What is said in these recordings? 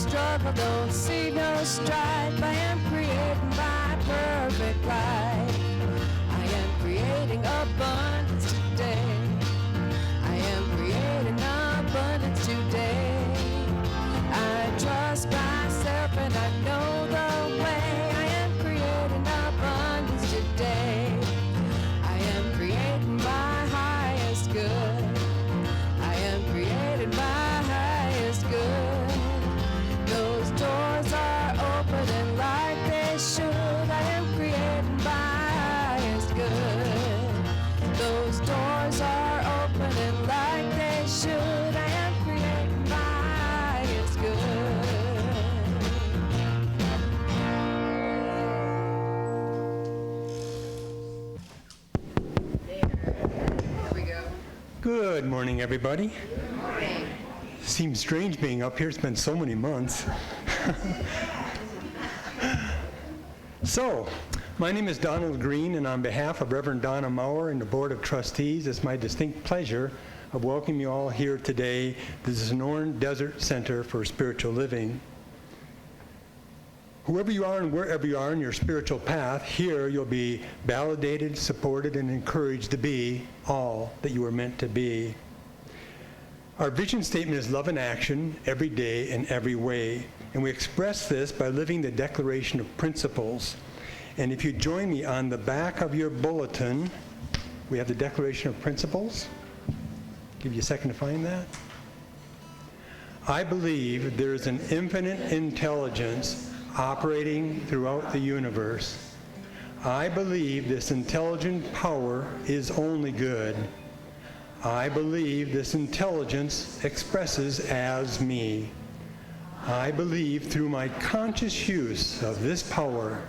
struggle, don't see no strife. I am creating my perfect life. I am creating abundance today. I am creating abundance today. I trust myself and I know the way. I am creating abundance today. I am creating my highest good. I am creating my highest good. Those doors are opening like they should. I am creating my highest good. Those doors are opening like they should. I am creating my highest good. There we go. Good morning, everybody. Good morning. Seems strange being up here. It's been so many months. So, my name is Donald Green, and on behalf of Reverend Donna Maurer and the Board of Trustees, it's my distinct pleasure of welcoming you all here today to the Sonoran Desert Center for Spiritual Living. Whoever you are and wherever you are in your spiritual path, here you'll be validated, supported, and encouraged to be all that you were meant to be. Our vision statement is love in action, every day and every way. And we express this by living the Declaration of Principles. And if you join me on the back of your bulletin, we have the Declaration of Principles. Give you a second to find that. I believe there is an infinite intelligence operating throughout the universe. I believe this intelligent power is only good. I believe this intelligence expresses as me. I believe through my conscious use of this power,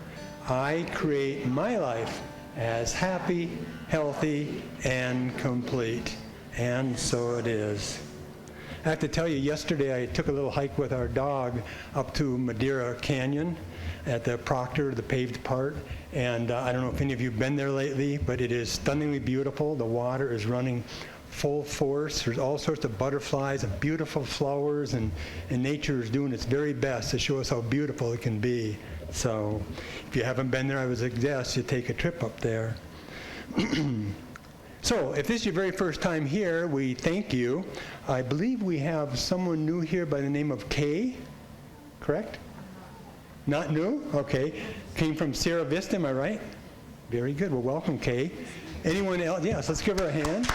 I create my life as happy, healthy, and complete. And so it is. I have to tell you, yesterday I took a little hike with our dog up to Madeira Canyon at the Proctor, the paved part. And I don't know if any of you have been there lately, but it is stunningly beautiful. The water is running full force. There's all sorts of butterflies and beautiful flowers, and nature is doing its very best to show us how beautiful it can be. So if you haven't been there, I would suggest you take a trip up there. So if this is your very first time here, we thank you. I believe we have someone new here by the name of Kay, correct? Not new? Okay. Came from Sierra Vista, am I right? Very good. Well, welcome, Kay. Anyone else? Yes, let's give her a hand.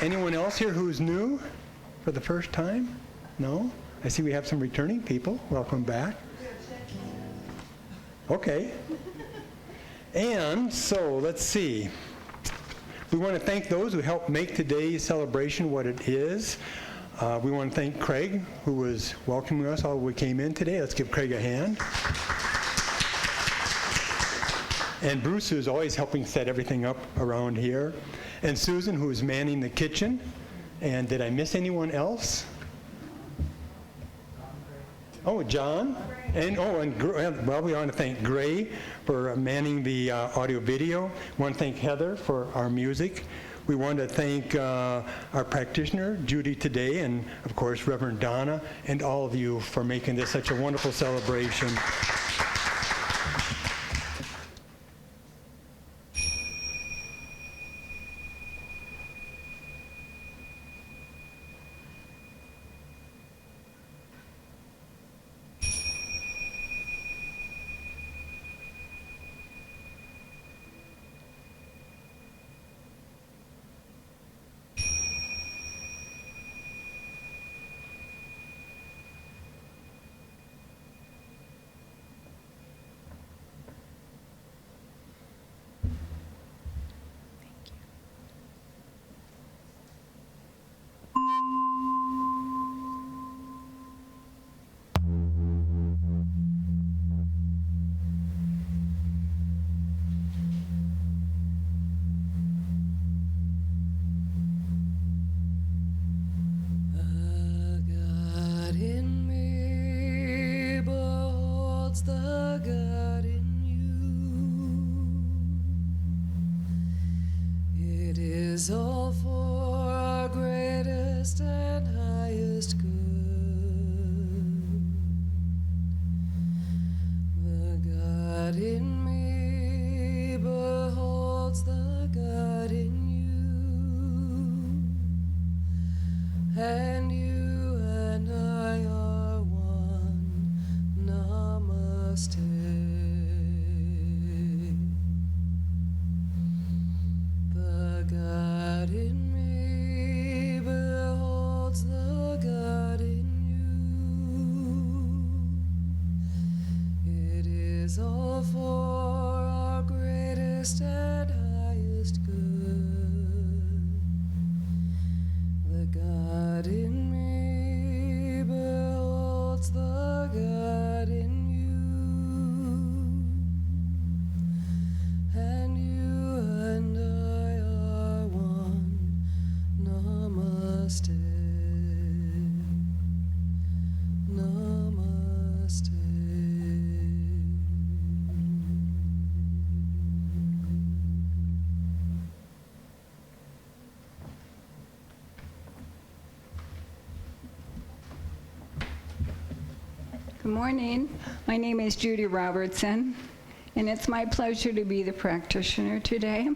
Anyone else here who's new for the first time? No? I see we have some returning people. Welcome back. Okay. And so, let's see. We want to thank those who helped make today's celebration what it is. We want to thank Craig, who was welcoming us all we came in today. Let's give Craig a hand. And Bruce, who's always helping set everything up around here. And Susan, who's manning the kitchen. And did I miss anyone else? Oh, John. And well, we want to thank Gray for manning the audio video. We want to thank Heather for our music. We want to thank our practitioner, Judy, today, and of course, Reverend Donna, and all of you for making this such a wonderful celebration. is all for our greatest and highest good. God in me beholds the God in you, and you and I are one. Namaste. Namaste. Good morning. My name is Judy Robertson, and it's my pleasure to be the practitioner today.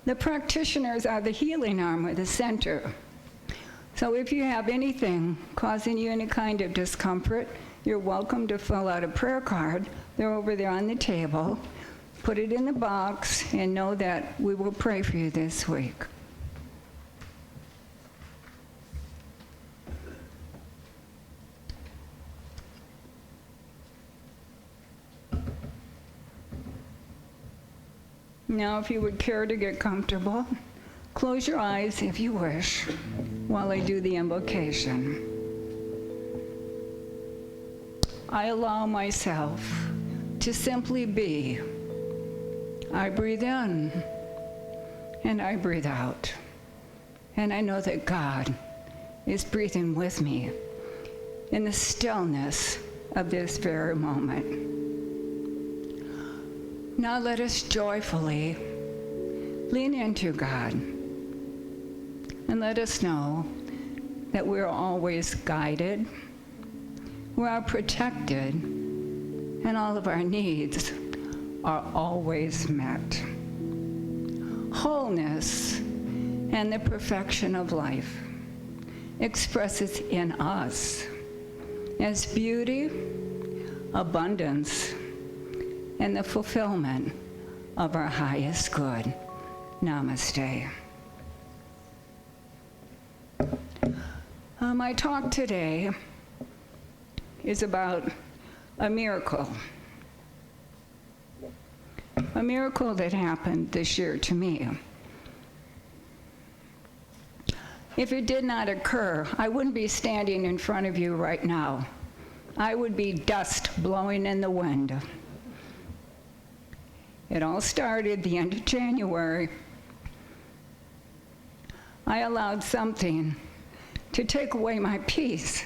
The practitioners are the healing arm of the center. So if you have anything causing you any kind of discomfort, you're welcome to fill out a prayer card. They're over there on the table. Put it in the box and know that we will pray for you this week. Now, if you would care to get comfortable, close your eyes if you wish while I do the invocation. I allow myself to simply be. I breathe in and I breathe out. And I know that God is breathing with me in the stillness of this very moment. Now let us joyfully lean into God and let us know that we're always guided, we are protected, and all of our needs are always met. Wholeness and the perfection of life expresses in us as beauty, abundance, and the fulfillment of our highest good. Namaste. My talk today is about a miracle that happened this year to me. If it did not occur, I wouldn't be standing in front of you right now. I would be dust blowing in the wind. It all started the end of January. I allowed something to take away my peace.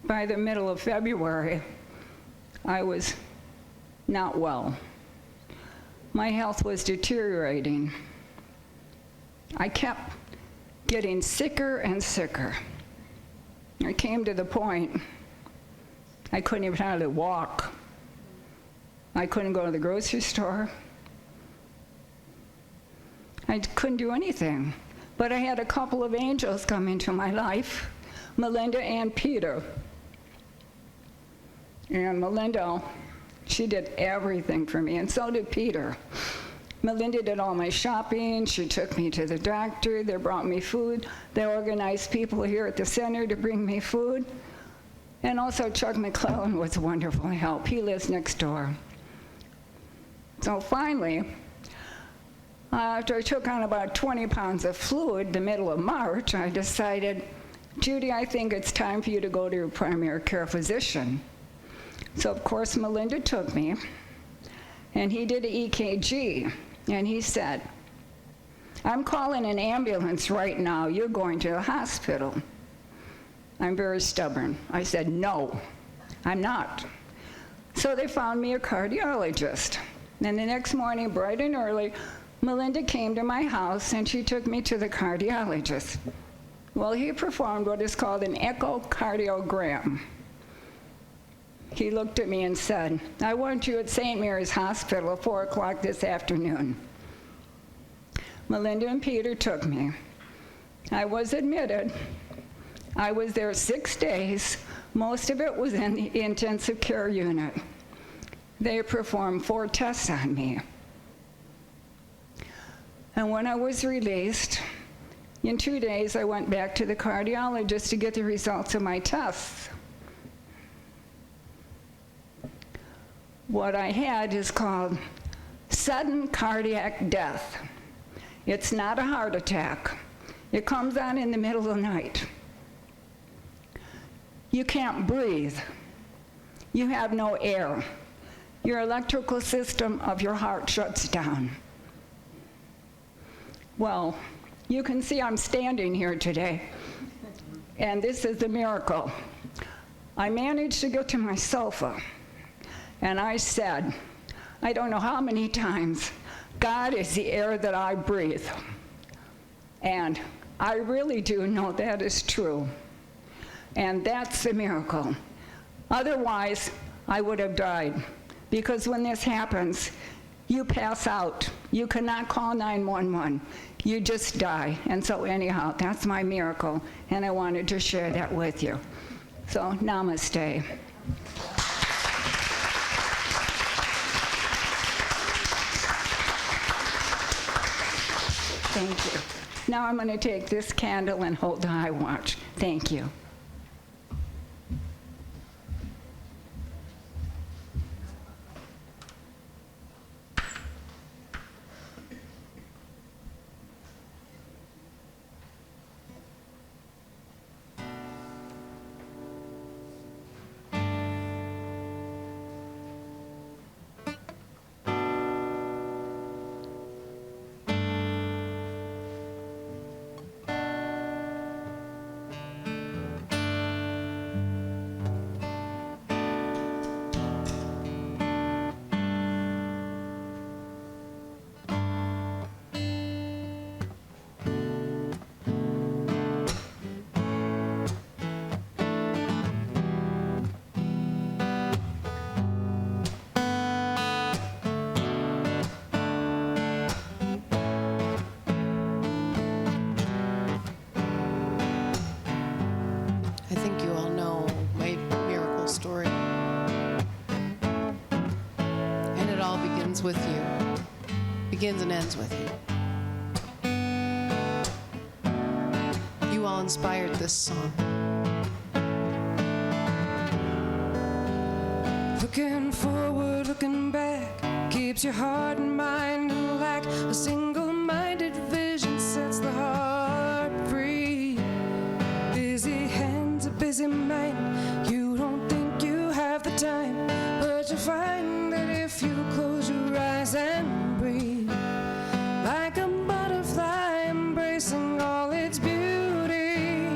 By the middle of February, I was not well. My health was deteriorating. I kept getting sicker and sicker. I came to the point I couldn't even hardly walk. I couldn't go to the grocery store. I couldn't do anything. But I had a couple of angels come into my life, Melinda and Peter. And Melinda, she did everything for me, and so did Peter. Melinda did all my shopping. She took me to the doctor. They brought me food. They organized people here at the center to bring me food. And also Chuck McClellan was a wonderful help. He lives next door. So finally, after I took on about 20 pounds of fluid the middle of March, I decided, Judy, I think it's time for you to go to your primary care physician. So of course Melinda took me, and he did an EKG, and he said, I'm calling an ambulance right now. You're going to the hospital. I'm very stubborn. I said, no, I'm not. So they found me a cardiologist. And the next morning, bright and early, Melinda came to my house and she took me to the cardiologist. Well, he performed what is called an echocardiogram. He looked at me and said, I want you at St. Mary's Hospital at 4 o'clock this afternoon. Melinda and Peter took me. I was admitted. I was there 6 days. Most of it was in the intensive care unit. They performed 4 tests on me. And when I was released, in 2 days, I went back to the cardiologist to get the results of my tests. What I had is called sudden cardiac death. It's not a heart attack. It comes on in the middle of the night. You can't breathe. You have no air. Your electrical system of your heart shuts down. Well, you can see I'm standing here today, and this is the miracle. I managed to get to my sofa, and I said, I don't know how many times, God is the air that I breathe. And I really do know that is true. And that's the miracle. Otherwise, I would have died. Because when this happens, you pass out. You cannot call 911. You just die. And so anyhow, that's my miracle. And I wanted to share that with you. So, namaste. Thank you. Now I'm going to take this candle and hold the high watch. Thank you. With you, begins and ends with you. You all inspired this song. Looking forward, looking back, keeps your heart and mind in lack. A single-minded vision sets the heart free. Busy hands, a busy mind. You don't think you have the time, but you find that if you close your eyes and breathe, like a butterfly embracing all its beauty,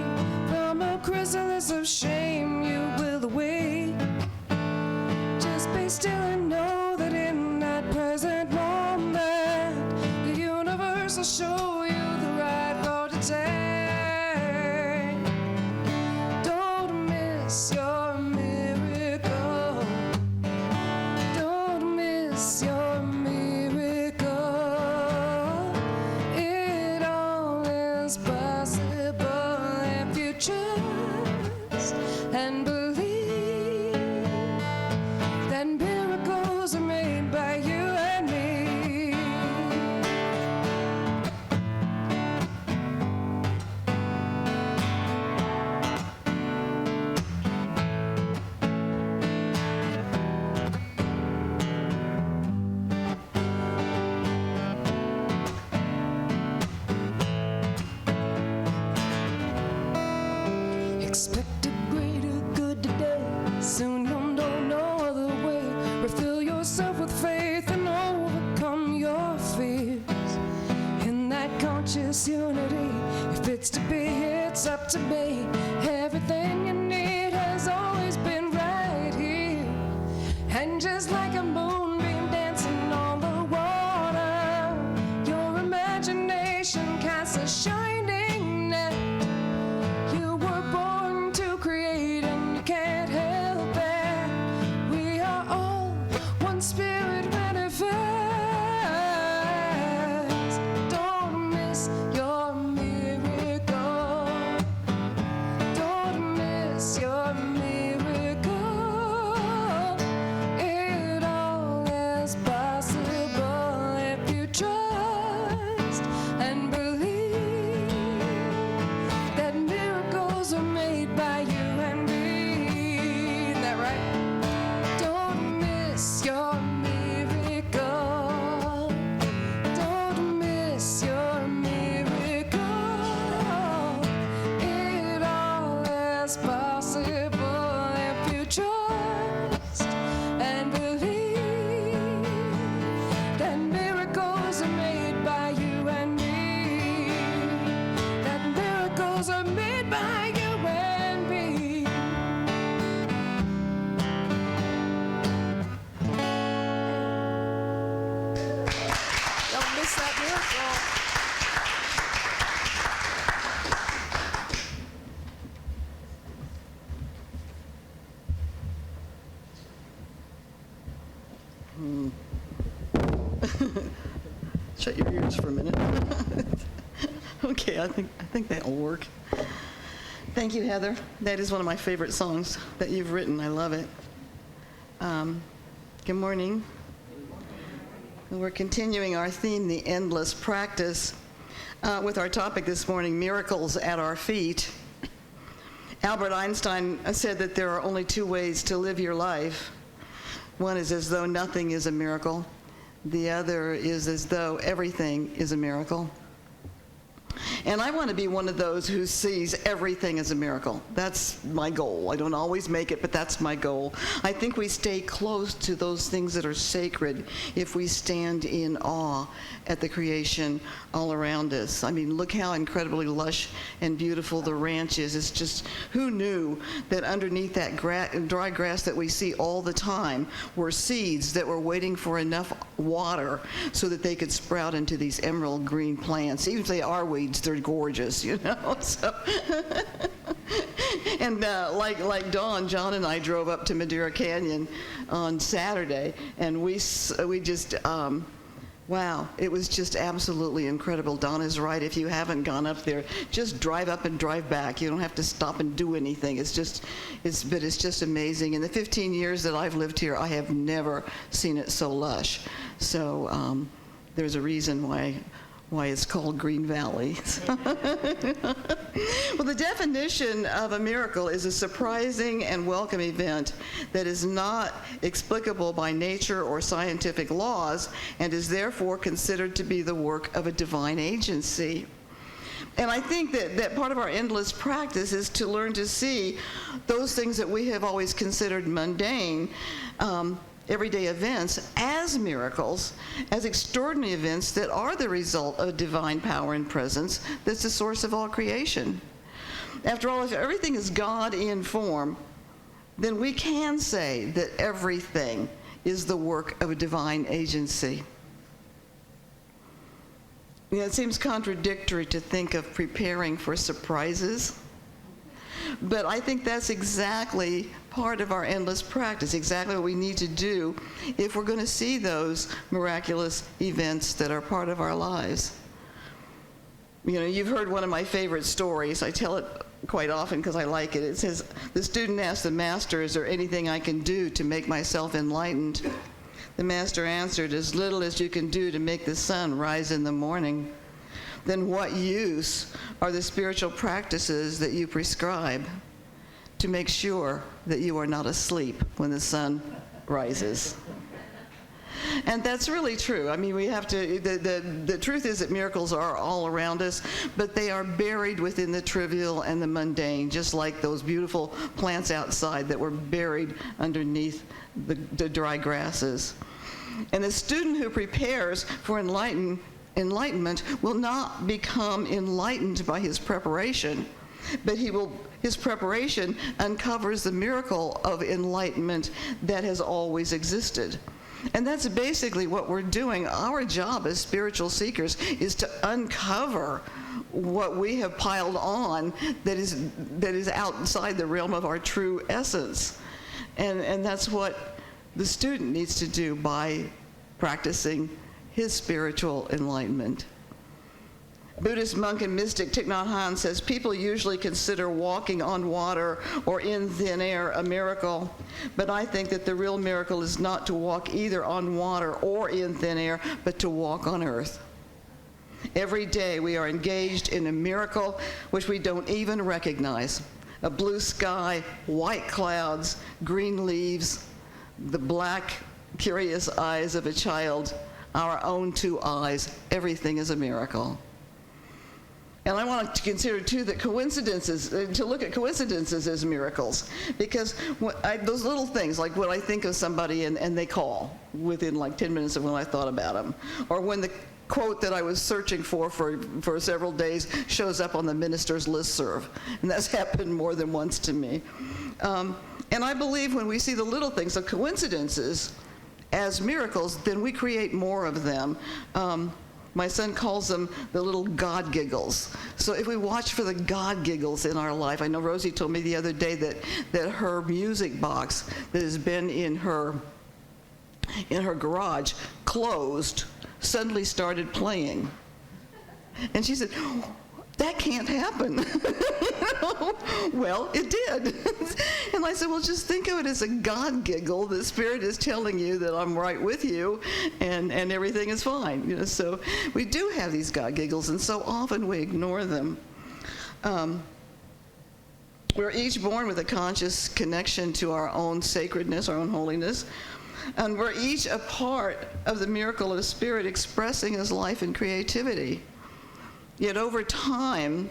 from a chrysalis of shame you will awake. Just be still and know that in that present moment, the universe will show you the right road to take. Don't miss your miracle. Don't miss your miracle. It all is possible if you trust and believe that miracles are made by you and me. Expect a greater good today. Soon you'll know no other way. Refill yourself with faith and overcome your fears. In that conscious unity, if it's to be, it's up to me. Everything you need has always been right here. And just like a moonbeam dancing on the water, your imagination casts a shining net. You were born to create and you can't help it. We are all one spirit manifest. Don't miss your miracle. miracles are made by you and me. Don't miss that miracle. Shut your ears for a minute. Okay, I think that'll work. Thank you, Heather. That is one of my favorite songs that you've written. I love it. Good morning. We're continuing our theme, the endless practice, with our topic this morning, miracles at our feet. Albert Einstein said that there are only two ways to live your life. One is as though nothing is a miracle. The other is as though everything is a miracle. And I want to be one of those who sees everything as a miracle. That's my goal. I don't always make it, but that's my goal. I think we stay close to those things that are sacred if we stand in awe at the creation all around us. I mean, look how incredibly lush and beautiful the ranch is. It's just, who knew that underneath that dry grass that we see all the time were seeds that were waiting for enough water so that they could sprout into these emerald green plants. Even if they are weeds, they're gorgeous, you know. So and like Dawn, John and I drove up to Madeira Canyon on Saturday, and we just wow, it was just absolutely incredible. Donna's right. If you haven't gone up there, just drive up and drive back. You don't have to stop and do anything. It's just amazing. In the 15 years that I've lived here, I have never seen it so lush. So there's a reason why it's called Green Valley. Well, the definition of a miracle is a surprising and welcome event that is not explicable by nature or scientific laws and is therefore considered to be the work of a divine agency. And I think that part of our endless practice is to learn to see those things that we have always considered mundane, everyday events, as miracles, as extraordinary events that are the result of divine power and presence that's the source of all creation. After all, if everything is God in form, then we can say that everything is the work of a divine agency. You know, it seems contradictory to think of preparing for surprises, but I think that's exactly part of our endless practice, exactly what we need to do if we're going to see those miraculous events that are part of our lives. You know, you've heard one of my favorite stories. I tell it quite often because I like it. It says, the student asked the master, is there anything I can do to make myself enlightened? The master answered, as little as you can do to make the sun rise in the morning. Then what use are the spiritual practices that you prescribe to make sure that you are not asleep when the sun rises? And that's really true. I mean, we have to, the truth is that miracles are all around us, but they are buried within the trivial and the mundane, just like those beautiful plants outside that were buried underneath the dry grasses. And the student who prepares for enlightenment will not become enlightened by his preparation, but his preparation uncovers the miracle of enlightenment that has always existed. And that's basically what we're doing. Our job as spiritual seekers is to uncover what we have piled on that is outside the realm of our true essence. And that's what the student needs to do by practicing his spiritual enlightenment. Buddhist monk and mystic Thich Nhat Hanh says, people usually consider walking on water or in thin air a miracle, but I think that the real miracle is not to walk either on water or in thin air, but to walk on earth. Every day we are engaged in a miracle which we don't even recognize. A blue sky, white clouds, green leaves, the black, curious eyes of a child, our own two eyes, everything is a miracle. And I want to consider, too, that coincidences, to look at coincidences as miracles. Because those little things, like when I think of somebody and they call within like 10 minutes of when I thought about them, or when quote that I was searching for several days shows up on the minister's listserv. And that's happened more than once to me. And I believe when we see the little things, the coincidences, as miracles, then we create more of them. My son calls them the little God giggles. So if we watch for the God giggles in our life, I know Rosie told me the other day that her music box that has been in her garage, closed, suddenly started playing. And she said, that can't happen. Well, it did. And I said, well, just think of it as a God giggle. The Spirit is telling you that I'm right with you and everything is fine. So we do have these God giggles, and so often we ignore them. We're each born with a conscious connection to our own sacredness, our own holiness. And we're each a part of the miracle of the Spirit expressing His life and creativity. Yet over time,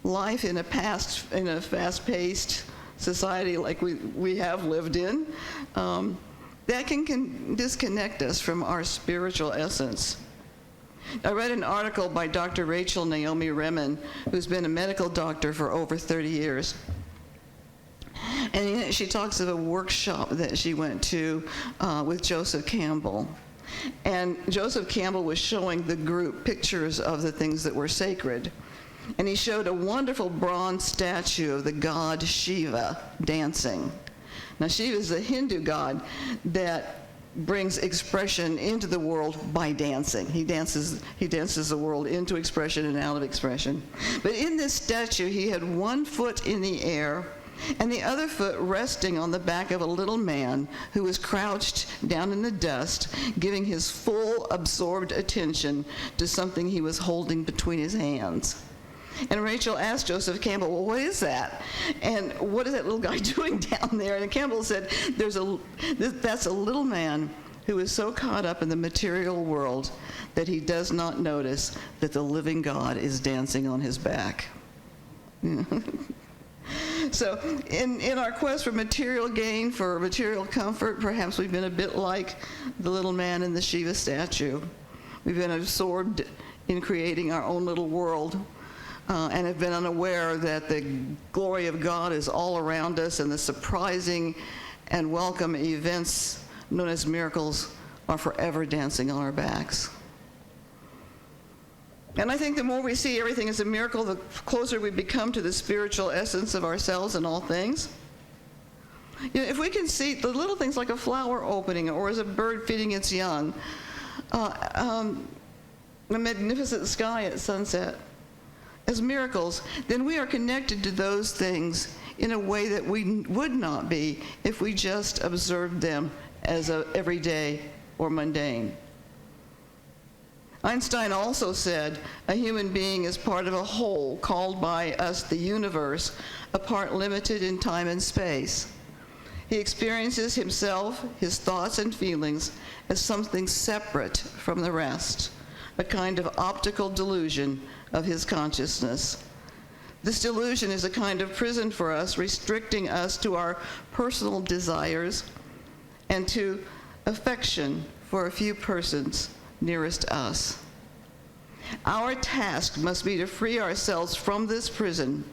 life in a fast-paced society like we have lived in, that can disconnect us from our spiritual essence. I read an article by Dr. Rachel Naomi Remen, who's been a medical doctor for over 30 years. And she talks of a workshop that she went to with Joseph Campbell. And Joseph Campbell was showing the group pictures of the things that were sacred. And he showed a wonderful bronze statue of the god Shiva dancing. Now, Shiva is a Hindu god that brings expression into the world by dancing. He dances the world into expression and out of expression. But in this statue, he had one foot in the air and the other foot resting on the back of a little man who was crouched down in the dust, giving his full absorbed attention to something he was holding between his hands. And Rachel asked Joseph Campbell, well, what is that? And what is that little guy doing down there? And Campbell said, that's a little man who is so caught up in the material world that he does not notice that the living God is dancing on his back. So in our quest for material gain, for material comfort, perhaps we've been a bit like the little man in the Shiva statue. We've been absorbed in creating our own little world and have been unaware that the glory of God is all around us, and the surprising and welcome events known as miracles are forever dancing on our backs. And I think the more we see everything as a miracle, the closer we become to the spiritual essence of ourselves and all things. If we can see the little things like a flower opening or as a bird feeding its young, a magnificent sky at sunset, as miracles, then we are connected to those things in a way that we would not be if we just observed them as everyday or mundane. Einstein also said, a human being is part of a whole called by us the universe, a part limited in time and space. He experiences himself, his thoughts and feelings, as something separate from the rest, a kind of optical delusion of his consciousness. This delusion is a kind of prison for us, restricting us to our personal desires and to affection for a few persons nearest us. Our task must be to free ourselves from this prison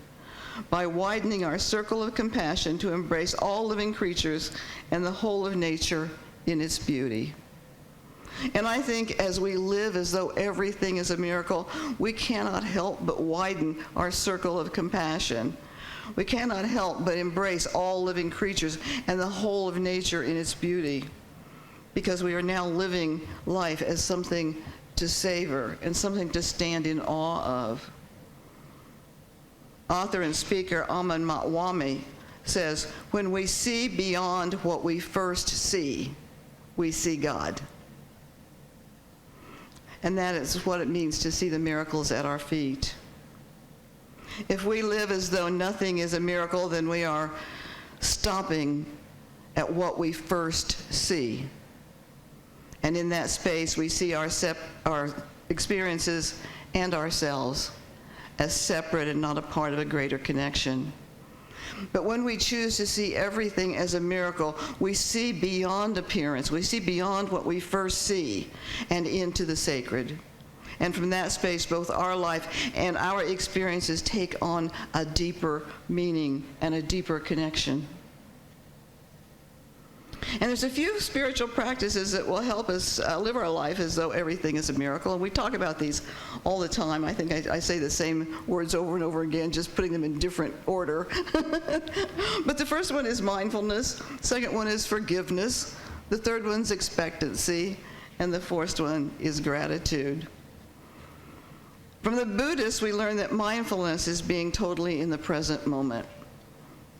by widening our circle of compassion to embrace all living creatures and the whole of nature in its beauty. And I think as we live as though everything is a miracle, we cannot help but widen our circle of compassion. We cannot help but embrace all living creatures and the whole of nature in its beauty, because we are now living life as something to savor and something to stand in awe of. Author and speaker Aman Matwami says, when we see beyond what we first see, we see God. And that is what it means to see the miracles at our feet. If we live as though nothing is a miracle, then we are stopping at what we first see. And in that space, we see our experiences and ourselves as separate and not a part of a greater connection. But when we choose to see everything as a miracle, we see beyond appearance. We see beyond what we first see and into the sacred. And from that space, both our life and our experiences take on a deeper meaning and a deeper connection. And there's a few spiritual practices that will help us live our life as though everything is a miracle. And we talk about these all the time. I think I say the same words over and over again, just putting them in different order. But the first one is mindfulness. Second one is forgiveness. The third one's expectancy. And the fourth one is gratitude. From the Buddhists, we learn that mindfulness is being totally in the present moment.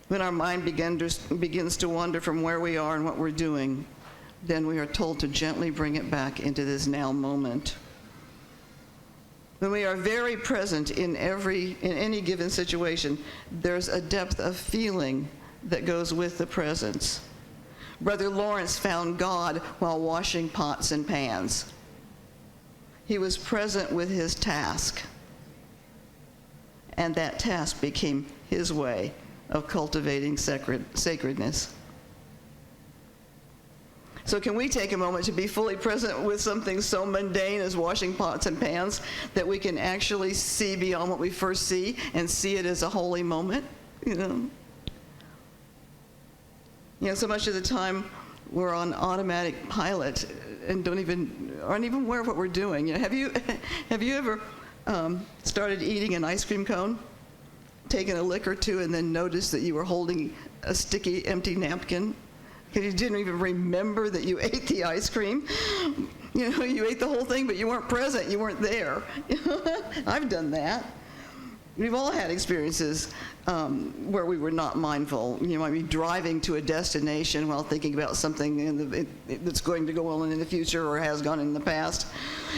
When our mind begins to wander from where we are and what we're doing, then we are told to gently bring it back into this now moment. When we are very present in any given situation, there's a depth of feeling that goes with the presence. Brother Lawrence found God while washing pots and pans. He was present with his task, and that task became his way of cultivating sacredness. So can we take a moment to be fully present with something so mundane as washing pots and pans, that we can actually see beyond what we first see and see it as a holy moment? You know, so much of the time we're on automatic pilot and aren't even aware of what we're doing. You know, have you ever started eating an ice cream cone, taken a lick or two, and then noticed that you were holding a sticky, empty napkin because you didn't even remember that you ate the ice cream? You know, you ate the whole thing, but you weren't present. You weren't there. I've done that. We've all had experiences where we were not mindful. You might be driving to a destination while thinking about something that's going to go on in the future or has gone in the past.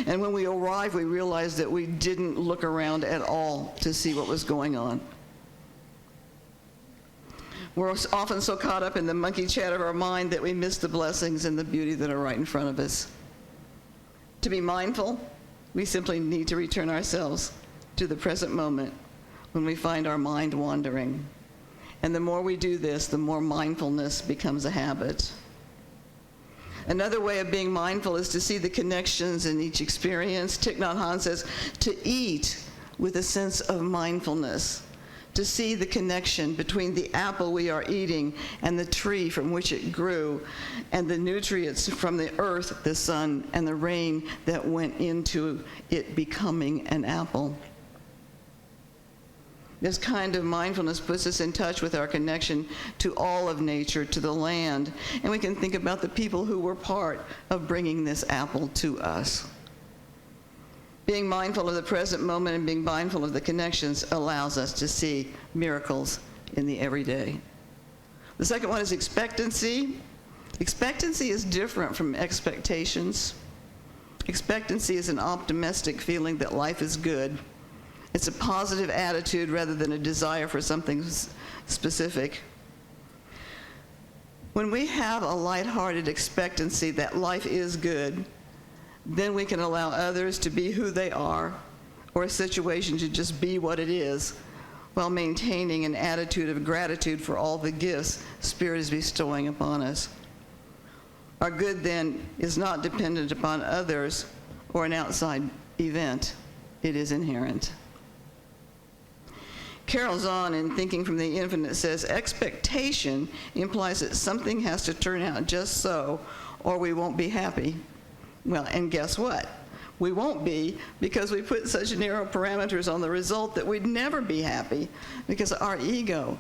And when we arrive, we realize that we didn't look around at all to see what was going on. We're often so caught up in the monkey chat of our mind that we miss the blessings and the beauty that are right in front of us. To be mindful, we simply need to return ourselves to the present moment when we find our mind wandering. And the more we do this, the more mindfulness becomes a habit. Another way of being mindful is to see the connections in each experience. Thich Nhat Hanh says, to eat with a sense of mindfulness, to see the connection between the apple we are eating and the tree from which it grew, and the nutrients from the earth, the sun, and the rain that went into it becoming an apple. This kind of mindfulness puts us in touch with our connection to all of nature, to the land, and we can think about the people who were part of bringing this apple to us. Being mindful of the present moment and being mindful of the connections allows us to see miracles in the everyday. The second one is expectancy. Expectancy is different from expectations. Expectancy is an optimistic feeling that life is good. It's a positive attitude rather than a desire for something specific. When we have a lighthearted expectancy that life is good, then we can allow others to be who they are, or a situation to just be what it is, while maintaining an attitude of gratitude for all the gifts Spirit is bestowing upon us. Our good, then, is not dependent upon others or an outside event. It is inherent. Carol Zahn, in Thinking from the Infinite, says, expectation implies that something has to turn out just so, or we won't be happy. Well, and guess what? We won't be, because we put such narrow parameters on the result that we'd never be happy, because our ego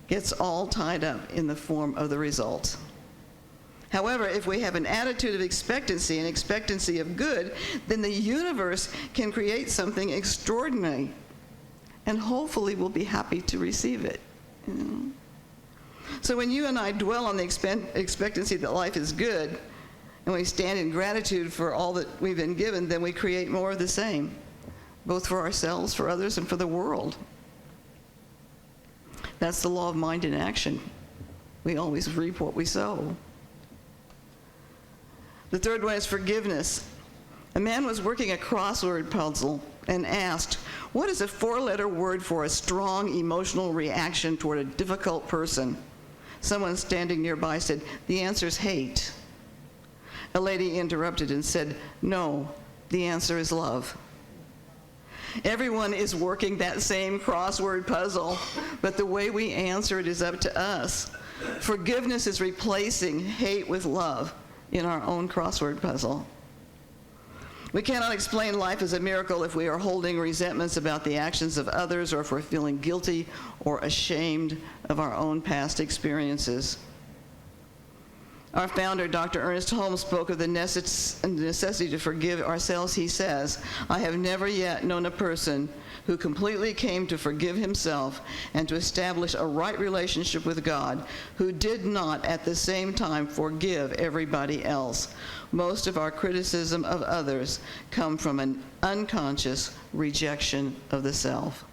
gets all tied up in the form of the result. However, if we have an attitude of expectancy, an expectancy of good, then the universe can create something extraordinary, and hopefully we'll be happy to receive it. You know? So when you and I dwell on the expectancy that life is good, and we stand in gratitude for all that we've been given, then we create more of the same, both for ourselves, for others, and for the world. That's the law of mind in action. We always reap what we sow. The third one is forgiveness. A man was working a crossword puzzle and asked, what is a four-letter word for a strong emotional reaction toward a difficult person? Someone standing nearby said, the answer is hate. A lady interrupted and said, no, the answer is love. Everyone is working that same crossword puzzle, but the way we answer it is up to us. Forgiveness is replacing hate with love in our own crossword puzzle. We cannot explain life as a miracle if we are holding resentments about the actions of others, or if we're feeling guilty or ashamed of our own past experiences. Our founder, Dr. Ernest Holmes, spoke of the necessity to forgive ourselves. He says, "I have never yet known a person who completely came to forgive himself and to establish a right relationship with God who did not at the same time forgive everybody else. Most of our criticism of others come from an unconscious rejection of the self."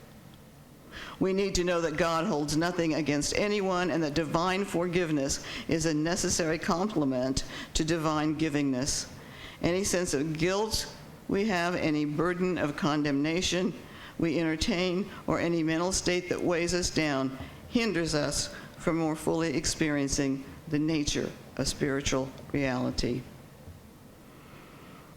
We need to know that God holds nothing against anyone, and that divine forgiveness is a necessary complement to divine givingness. Any sense of guilt we have, any burden of condemnation we entertain, or any mental state that weighs us down hinders us from more fully experiencing the nature of spiritual reality.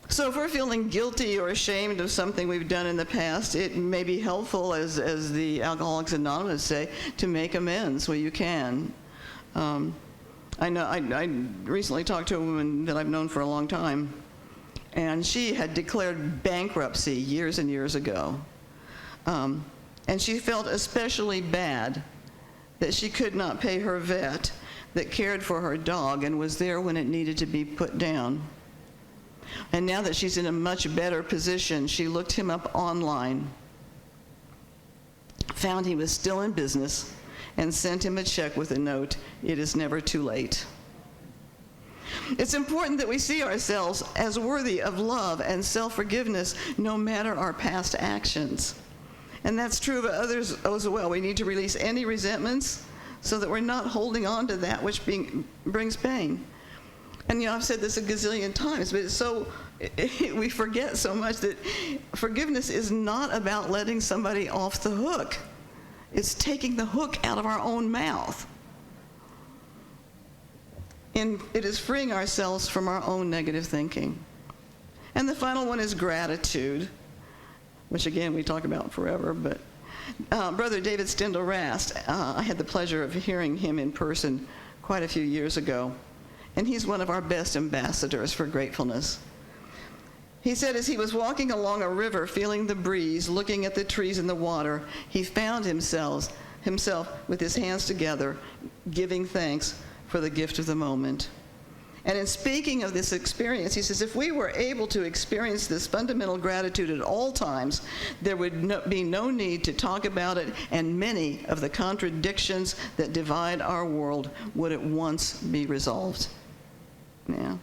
So if we're feeling guilty or ashamed of something we've done in the past, it may be helpful, as the Alcoholics Anonymous say, to make amends where you can. I recently talked to a woman that I've known for a long time, and she had declared bankruptcy years and years ago. And she felt especially bad that she could not pay her vet that cared for her dog and was there when it needed to be put down. And now that she's in a much better position, she looked him up online, found he was still in business, and sent him a check with a note, "It is never too late." It's important that we see ourselves as worthy of love and self-forgiveness no matter our past actions. And that's true of others as well. We need to release any resentments so that we're not holding on to that which brings pain. And I've said this a gazillion times, but we forget so much that forgiveness is not about letting somebody off the hook. It's taking the hook out of our own mouth. And it is freeing ourselves from our own negative thinking. And the final one is gratitude, which again we talk about forever, but Brother David Stendal Rast, I had the pleasure of hearing him in person quite a few years ago. And he's one of our best ambassadors for gratefulness. He said as he was walking along a river, feeling the breeze, looking at the trees and the water, he found himself with his hands together, giving thanks for the gift of the moment. And in speaking of this experience, he says, if we were able to experience this fundamental gratitude at all times, there would be no need to talk about it, and many of the contradictions that divide our world would at once be resolved. Yeah.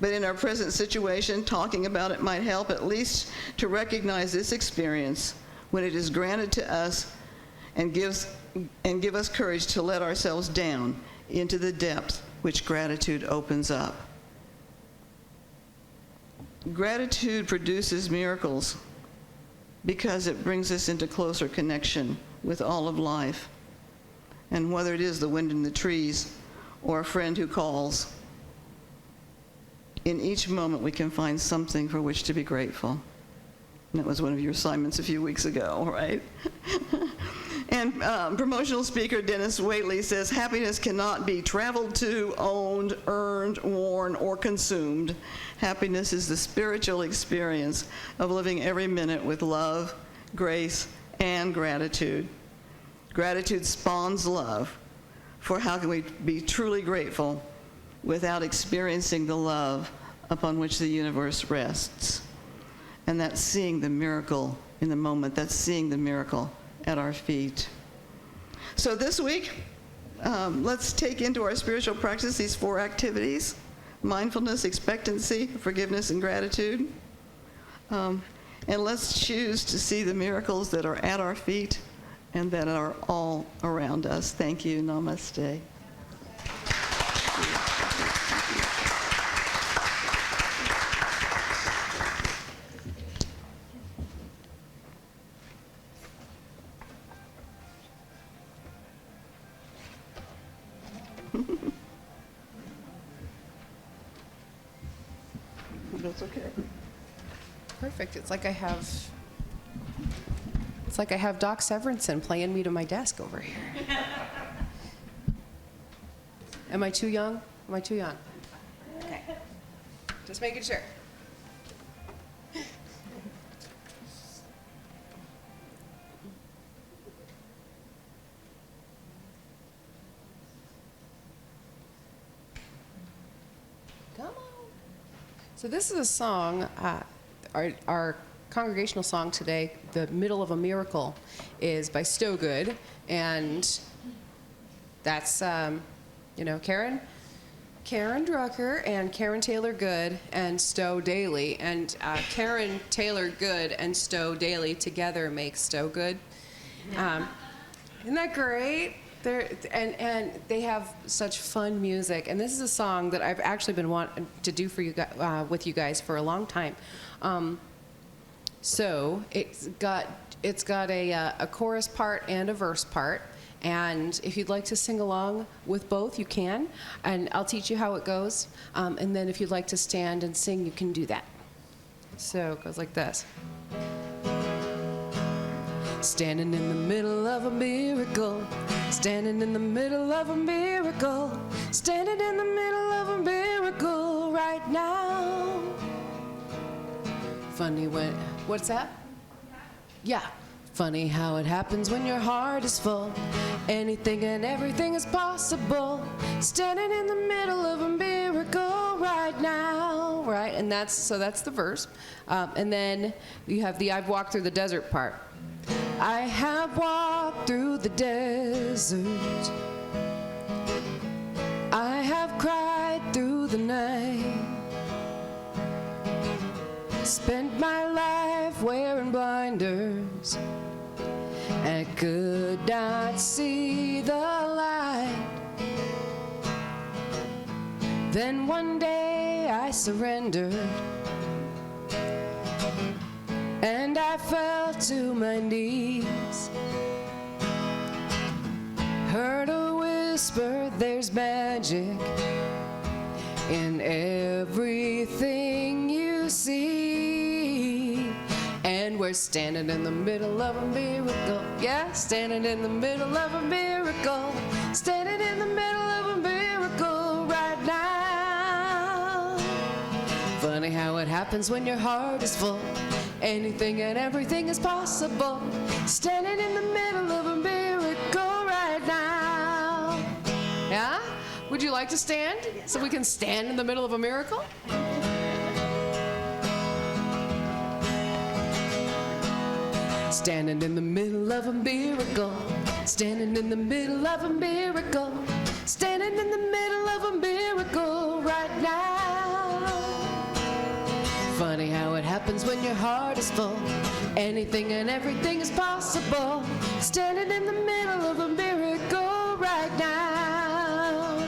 But in our present situation, talking about it might help at least to recognize this experience when it is granted to us, and give us courage to let ourselves down into the depth which gratitude opens up. Gratitude produces miracles because it brings us into closer connection with all of life. And whether it is the wind in the trees or a friend who calls, in each moment we can find something for which to be grateful. And that was one of your assignments a few weeks ago, right? And promotional speaker Dennis Waitley says, happiness cannot be traveled to, owned, earned, worn, or consumed. Happiness is the spiritual experience of living every minute with love, grace, and gratitude. Gratitude spawns love, for how can we be truly grateful without experiencing the love upon which the universe rests? And that's seeing the miracle in the moment. That's seeing the miracle at our feet. So this week, let's take into our spiritual practice these 4 activities: mindfulness, expectancy, forgiveness, and gratitude. And let's choose to see the miracles that are at our feet and that are all around us. Thank you. Namaste. That's okay. Perfect. It's like I have It's like I have Doc Severinsen playing me to my desk over here. Am I too young? Am I too young? Okay. Just making sure. Come on. So this is a song, our congregational song today, The Middle of a Miracle, is by Stogood, and that's, Karen Drucker and Karen Taylor Good and Stowe Daly, and Karen Taylor Good and Stowe Daly together make Stogood. Isn't that great? And they have such fun music, and this is a song that I've actually been wanting to do for you with you guys for a long time. So it's got a chorus part and a verse part, and if you'd like to sing along with both, you can, and I'll teach you how it goes. And then if you'd like to stand and sing, you can do that. So it goes like this. Standing in the middle of a miracle, standing in the middle of a miracle, standing in the middle of a miracle right now. Funny when, what's that? Yeah. Funny how it happens when your heart is full. Anything and everything is possible. Standing in the middle of a miracle right now. Right, and that's the verse. And then you have the I've walked through the desert part. I have walked through the desert. I have cried through the night. Spent my life wearing blinders and could not see the light. Then one day I surrendered, and I fell to my knees. Heard a whisper, there's magic in everything you see. And we're standing in the middle of a miracle. Yeah, standing in the middle of a miracle. Standing in the middle of a miracle right now. Funny how it happens when your heart is full. Anything and everything is possible. Standing in the middle of a miracle right now. Yeah? Would you like to stand so we can stand in the middle of a miracle? Standing in the middle of a miracle. Standing in the middle of a miracle. Standing in the middle of a miracle right now. Funny how it happens when your heart is full. Anything and everything is possible. Standing in the middle of a miracle right now.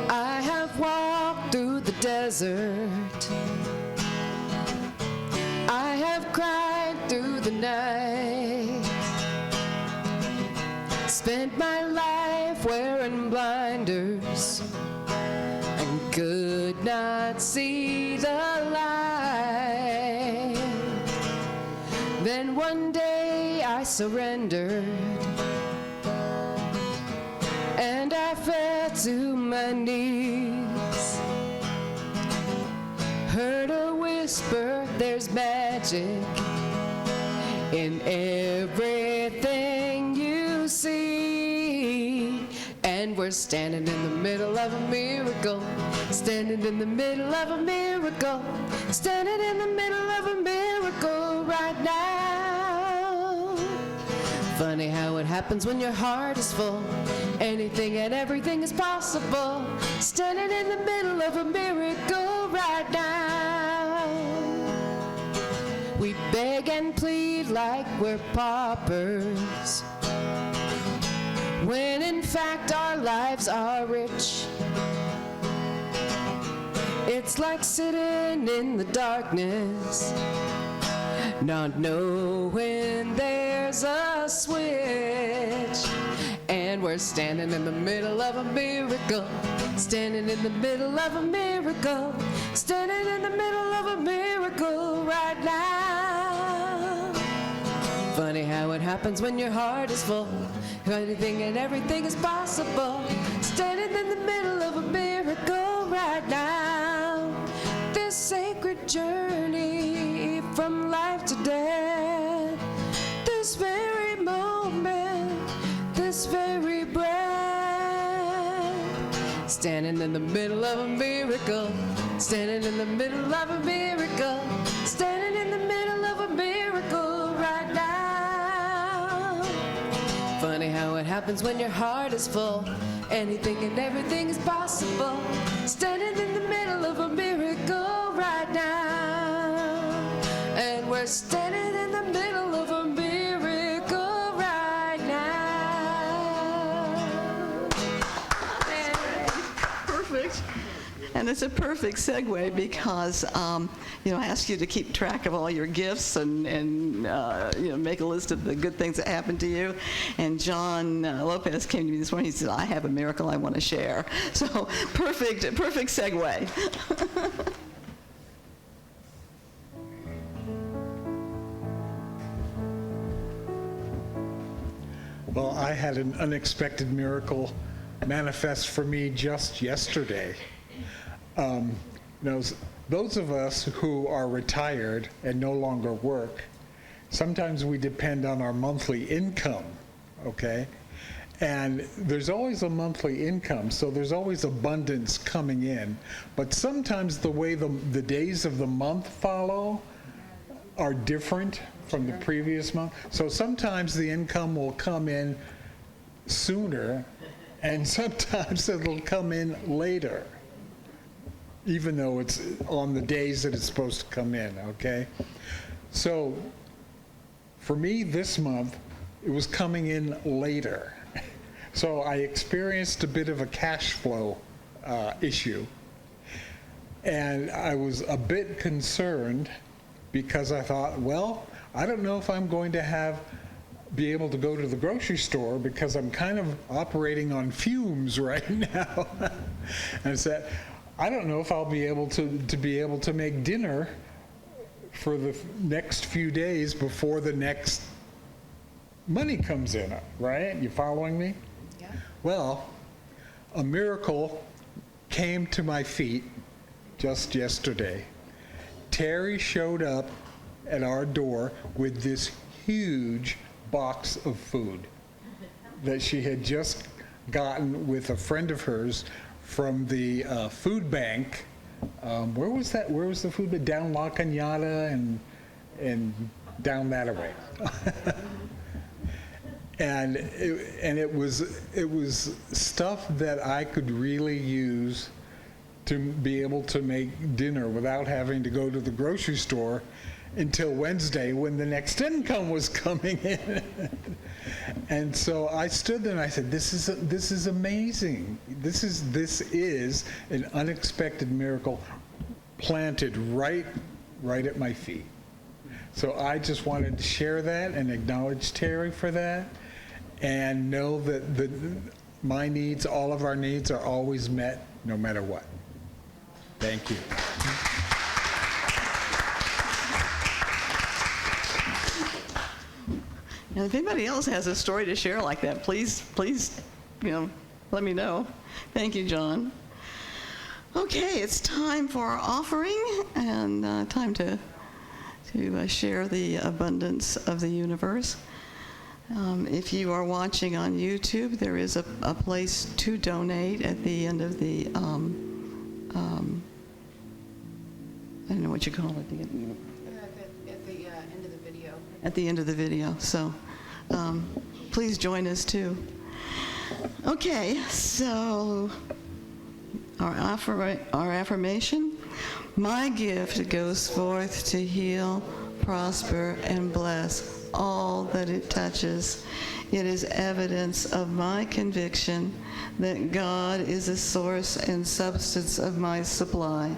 I have walked through the desert. I have cried through the night. Spent my life wearing blinders and could not see the light. Then one day I surrendered, and I fell to my knees. Heard a whisper, there's magic in everything you see. And we're standing in the middle of a miracle. Standing in the middle of a miracle. Standing in the middle of a miracle right now. Funny how it happens when your heart is full. Anything and everything is possible. Standing in the middle of a miracle right now. We beg and plead like we're paupers, when in fact our lives are rich. It's like sitting in the darkness, not knowing there's a switch. And we're standing in the middle of a miracle. Standing in the middle of a miracle. Standing in the middle of a miracle right now. Funny how it happens when your heart is full. Anything and everything is possible. Standing in the middle of a miracle right now. This sacred journey from life to death. This very moment, this very breath. Standing in the middle of a miracle. Standing in the middle of a miracle. Standing in the middle of a miracle right now. Funny how it happens when your heart is full. Anything and everything is possible. Standing in the middle of a miracle right now. And we're standing in the middle of a miracle right now. Perfect. And it's a perfect segue because, I asked you to keep track of all your gifts and make a list of the good things that happened to you. And John Lopez came to me this morning. He said, I have a miracle I want to share. So perfect segue. Well, I had an unexpected miracle manifest for me just yesterday. Those of us who are retired and no longer work, sometimes we depend on our monthly income, okay? And there's always a monthly income, so there's always abundance coming in. But sometimes the way the days of the month follow are different from the previous month. So sometimes the income will come in sooner, and sometimes it'll come in later, even though it's on the days that it's supposed to come in, okay? So for me this month, it was coming in later. So I experienced a bit of a cash flow issue. And I was a bit concerned because I thought, well, I don't know if I'm going to be able to go to the grocery store because I'm kind of operating on fumes right now. And I said, I don't know if I'll be able to make dinner for the next few days before the next money comes in, right? You following me? Yeah. Well, a miracle came to my feet just yesterday. Terry showed up at our door with this huge box of food that she had just gotten with a friend of hers from the food bank. Where was that? Where was the food bank? Down La Cañada and down that way. And it was stuff that I could really use to be able to make dinner without having to go to the grocery store until Wednesday when the next income was coming in. And so I stood there and I said, this is amazing. This is an unexpected miracle planted right at my feet. So I just wanted to share that and acknowledge Terry for that and know that my needs, all of our needs are always met no matter what. Thank you. Now, if anybody else has a story to share like that, please, let me know. Thank you, John. Okay, it's time for our offering and time to share the abundance of the universe. If you are watching on YouTube, there is a place to donate at the end of the, I don't know what you call it. At the end of the video. At the end of the video. So please join us too. Okay, so our affirmation. My gift goes forth to heal, prosper, and bless all that it touches. It is evidence of my conviction that God is the source and substance of my supply.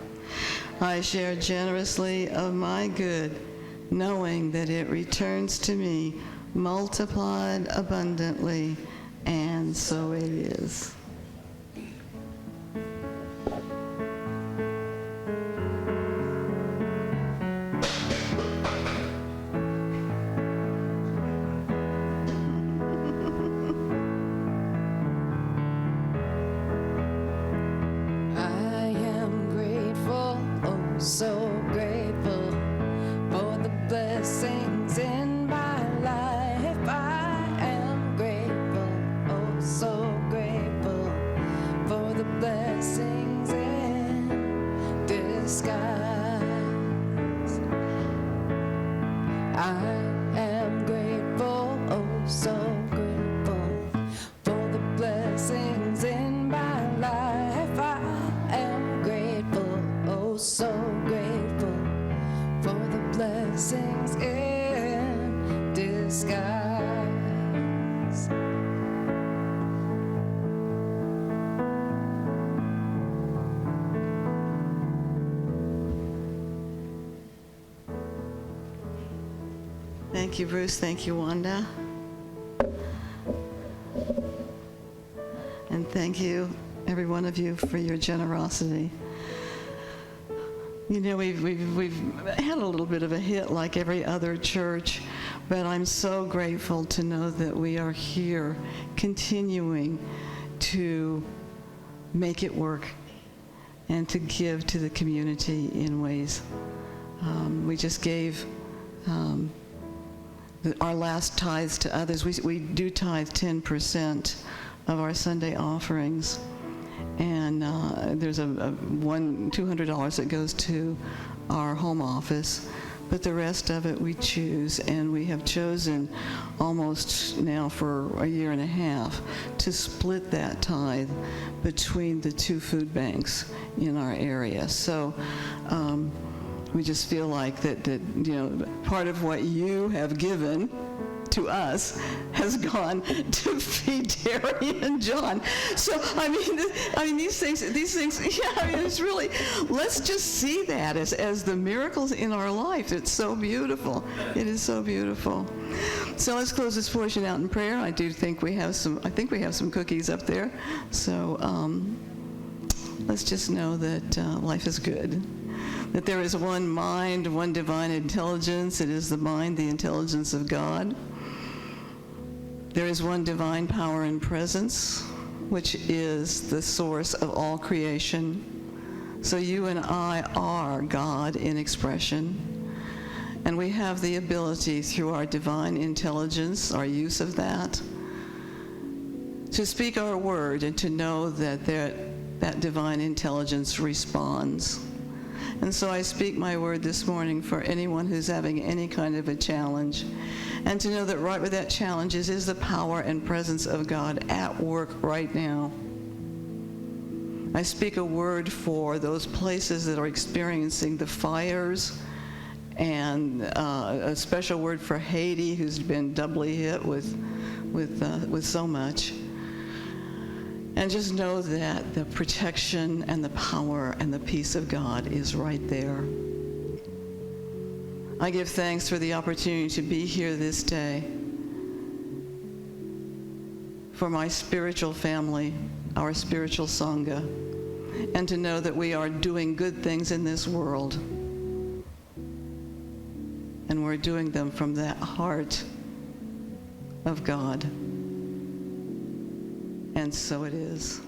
I share generously of my good, knowing that it returns to me multiplied abundantly, and so it is. Thank you, Bruce. Thank you, Wanda. And thank you, every one of you, for your generosity. You know, we've had a little bit of a hit like every other church, but I'm so grateful to know that we are here continuing to make it work and to give to the community in ways. We just gave our last tithes to others. We do tithe 10% of our Sunday offerings. And there's $200 that goes to our home office, but the rest of it we choose, and we have chosen almost now for a year and a half to split that tithe between the 2 food banks in our area. So we just feel like that you know, part of what you have given to us has gone to feed Terry and John. So I mean these things, yeah, I mean, it's really, let's just see that as the miracles in our life. It's so beautiful. It is so beautiful. So let's close this portion out in prayer. I think we have some cookies up there. So let's just know that life is good. That there is one mind, one divine intelligence. It is the mind, the intelligence of God. There is one divine power and presence, which is the source of all creation. So you and I are God in expression. And we have the ability through our divine intelligence, our use of that, to speak our word and to know that that divine intelligence responds. And so I speak my word this morning for anyone who's having any kind of a challenge, and to know that right where that challenge is the power and presence of God at work right now. I speak a word for those places that are experiencing the fires, and a special word for Haiti, who's been doubly hit with so much. And just know that the protection and the power and the peace of God is right there. I give thanks for the opportunity to be here this day, for my spiritual family, our spiritual Sangha, and to know that we are doing good things in this world. And we're doing them from that heart of God. And so it is.